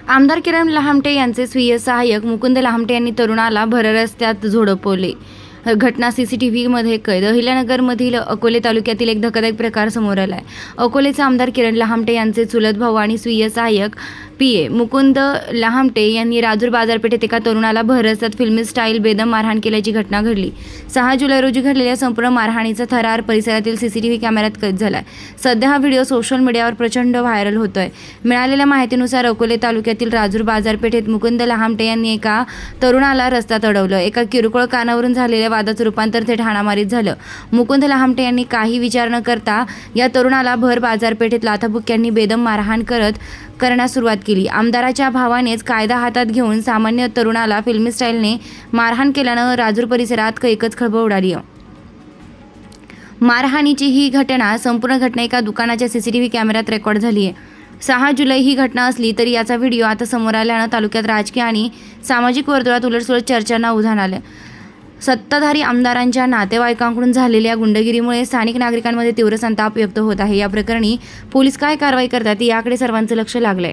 आमदार किरण लहामटे यांचे स्वीय सहाय्यक मुकुंद लहामटे यांनी तरुणाला भररस्त्यात झोडपले. घटना सीसीटीव्हीमध्ये कैद. अहिल्यानगरमधील अकोले तालुक्यातील एक धक्कादायक प्रकार समोर आला आहे. अकोलेचे आमदार किरण लहामटे यांचे चुलत भाऊ आणि स्वीय सहाय्यक पीए मुकुंद लहामटे यांनी राजूर बाजारपेठेत एका तरुणाला भररस्त्यात फिल्मी स्टाईल बेदम मारहाण केल्याची घटना घडली. 6 जुलै रोजी घडलेल्या संपूर्ण मारहाणीचा थरार परिसरातील सीसीटीव्ही कॅमेऱ्यात कैद झाला आहे. सध्या हा व्हिडिओ सोशल मीडियावर प्रचंड व्हायरल होतोय. मिळालेल्या माहितीनुसार अकोले तालुक्यातील राजूर बाजारपेठेत मुकुंद लहामटे यांनी एका तरुणाला रस्त्यात अडवलं. एका किरकोळ कारणावरून झालेल्या वादाचं रूपांतर थेट हाणामारीत झालं. मुकुंद लहामटे यांनी काही विचार न करता या तरुणाला भर बाजारपेठेत लाथाबुक्क्यांनी बेदम मारहाण करण्यास सुरुवात केली. आमदाराच्या भावानेच कायदा हातात घेऊन सामान्य तरुणाला फिल्मी स्टाईलने मारहाण केल्यानं राजूर परिसरात एकच खळबळ उडाली. मारहाणीची ही घटना संपूर्ण घटना एका दुकानाच्या सीसीटीव्ही कॅमेऱ्यात रेकॉर्ड झाली आहे. 6 जुलै ही घटना असली तरी याचा व्हिडिओ आता समोर आल्यानं तालुक्यात राजकीय आणि सामाजिक वर्तुळात उलटसुलट चर्चांना उधाण आलं. सत्ताधारी आमदारांच्या नातेवाईकांकडून झालेल्या गुंडगिरीमुळे स्थानिक नागरिकांमध्ये तीव्र संताप व्यक्त होत आहे. या प्रकरणी पोलीस काय कारवाई करतात याकडे सर्वांचं लक्ष लागलंय.